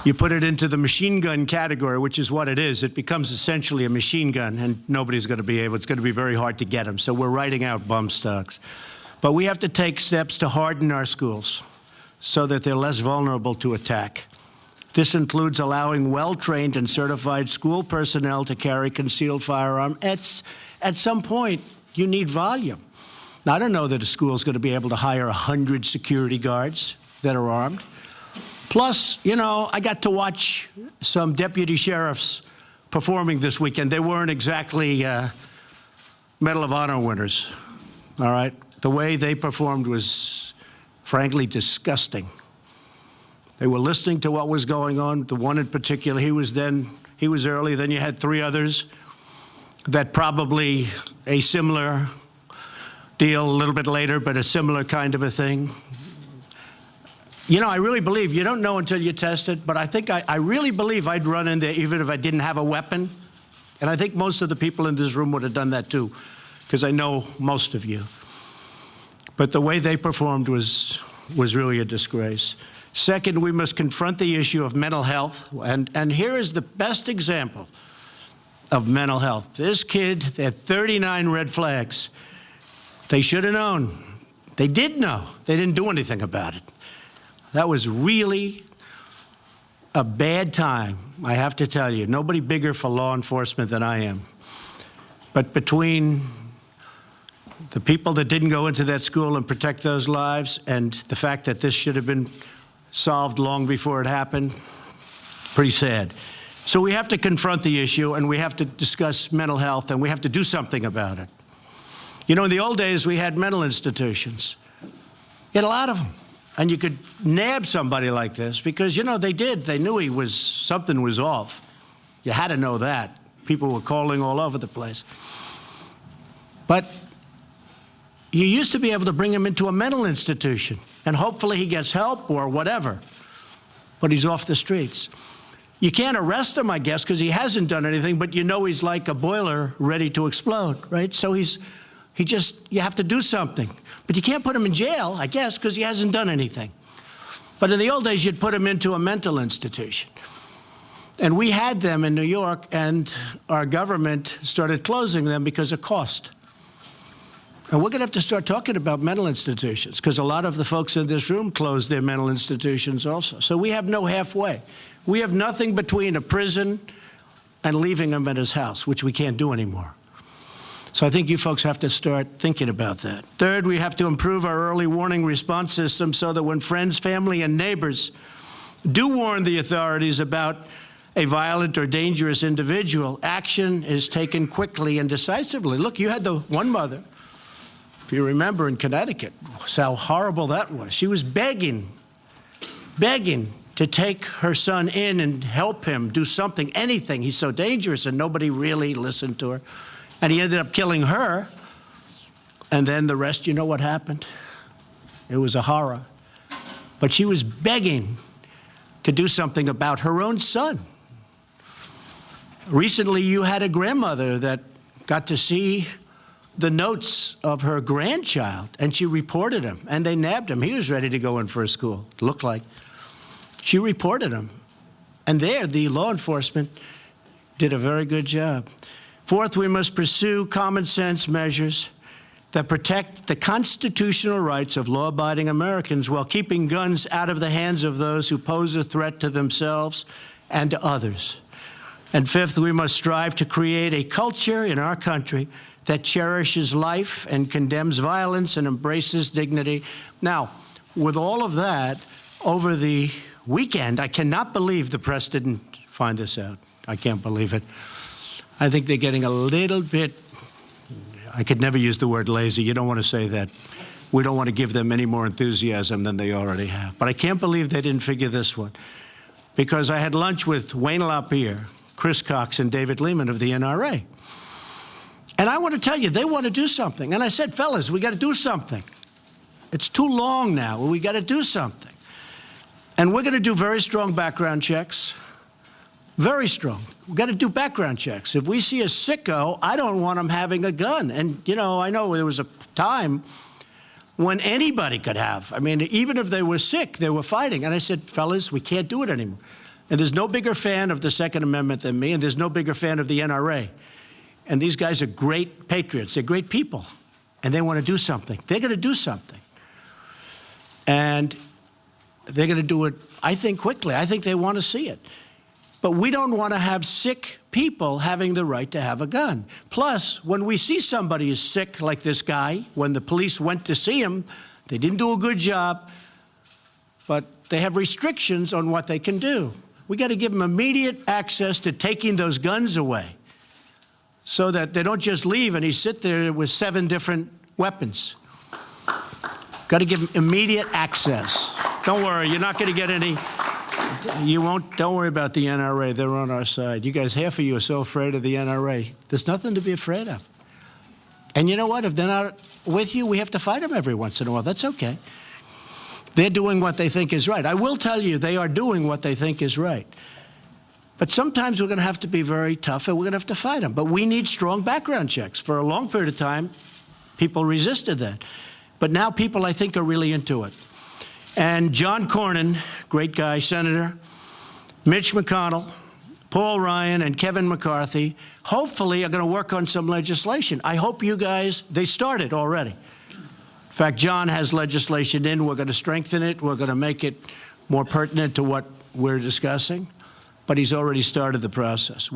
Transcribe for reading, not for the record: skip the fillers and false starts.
You put it into the machine gun category, which is what it is. It becomes essentially a machine gun, and nobody's going to be able. It's going to be very hard to get them. So we're writing out bump stocks. But we have to take steps to harden our schools so that they're less vulnerable to attack. This includes allowing well-trained and certified school personnel to carry concealed firearm. At some point, you need volume. Now, I don't know that a school is going to be able to hire 100 security guards that are armed. Plus, you know, I got to watch some deputy sheriffs performing this weekend. They weren't exactly Medal of Honor winners, all right? The way they performed was, frankly, disgusting. They were listening to what was going on. The one in particular, he was early. Then you had 3 others that probably a similar deal a little bit later, but a similar kind of a thing. You know, I really believe, you don't know until you test it, but I really believe I'd run in there even if I didn't have a weapon. And I think most of the people in this room would have done that too, because I know most of you. But the way they performed was really a disgrace. Second, we must confront the issue of mental health. And here is the best example of mental health. This kid had 39 red flags. They should have known. They did know. They didn't do anything about it. That was really a bad time, I have to tell you. Nobody bigger for law enforcement than I am. But between the people that didn't go into that school and protect those lives and the fact that this should have been solved long before it happened, pretty sad. So we have to confront the issue, and we have to discuss mental health, and we have to do something about it. You know, in the old days, we had mental institutions. You had a lot of them. And you could nab somebody like this because, you know, they did. They knew something was off. You had to know that. People were calling all over the place. But you used to be able to bring him into a mental institution, and hopefully he gets help or whatever, but he's off the streets. You can't arrest him, I guess, because he hasn't done anything, but you know he's like a boiler ready to explode, right? So you have to do something. But you can't put him in jail, I guess, because he hasn't done anything. But in the old days, you'd put him into a mental institution. And we had them in New York, and our government started closing them because of cost. And we're going to have to start talking about mental institutions, because a lot of the folks in this room closed their mental institutions also. So we have no halfway. We have nothing between a prison and leaving him at his house, which we can't do anymore. So I think you folks have to start thinking about that. Third, we have to improve our early warning response system so that when friends, family, and neighbors do warn the authorities about a violent or dangerous individual, action is taken quickly and decisively. Look, you had the one mother, if you remember, in Connecticut, how horrible that was. She was begging to take her son in and help him do something, anything. He's so dangerous, and nobody really listened to her. And he ended up killing her. And then the rest, you know what happened? It was a horror. But she was begging to do something about her own son. Recently, you had a grandmother that got to see the notes of her grandchild, and she reported him, and they nabbed him. He was ready to go in for a school, it looked like. She reported him. And there, the law enforcement did a very good job. Fourth, we must pursue common sense measures that protect the constitutional rights of law-abiding Americans while keeping guns out of the hands of those who pose a threat to themselves and to others. And fifth, we must strive to create a culture in our country that cherishes life and condemns violence and embraces dignity. Now, with all of that, over the weekend, I cannot believe the press didn't find this out. I can't believe it. I think they're getting a little bit, I could never use the word lazy. You don't want to say that. We don't want to give them any more enthusiasm than they already have. But I can't believe they didn't figure this one. Because I had lunch with Wayne LaPierre, Chris Cox, and David Lehman of the NRA. And I want to tell you, they want to do something. And I said, fellas, we got to do something. It's too long now. We got to do something. And we're going to do very strong background checks. Very strong. We've got to do background checks. If we see a sicko, I don't want him having a gun. And, you know, I know there was a time when anybody could have. I mean, even if they were sick, they were fighting. And I said, fellas, we can't do it anymore. And there's no bigger fan of the Second Amendment than me, and there's no bigger fan of the NRA. And these guys are great patriots. They're great people, and they want to do something. They're going to do something. And they're going to do it, I think, quickly. I think they want to see it. But we don't want to have sick people having the right to have a gun. Plus, when we see somebody is sick, like this guy, when the police went to see him, they didn't do a good job, but they have restrictions on what they can do. We got to give them immediate access to taking those guns away so that they don't just leave and he sit there with 7 different weapons. Got to give them immediate access. Don't worry, you're not going to get any. You won't. Don't worry about the NRA. They're on our side. You guys, half of you are so afraid of the NRA. There's nothing to be afraid of. And you know what? If they're not with you, we have to fight them every once in a while. That's okay. They're doing what they think is right. I will tell you, they are doing what they think is right. But sometimes we're going to have to be very tough, and we're going to have to fight them. But we need strong background checks. For a long period of time, people resisted that. But now people, I think, are really into it. And John Cornyn, great guy, Senator, Mitch McConnell, Paul Ryan, and Kevin McCarthy, hopefully are going to work on some legislation. I hope you guys, they started already. In fact, John has legislation in. We're going to strengthen it. We're going to make it more pertinent to what we're discussing. But he's already started the process.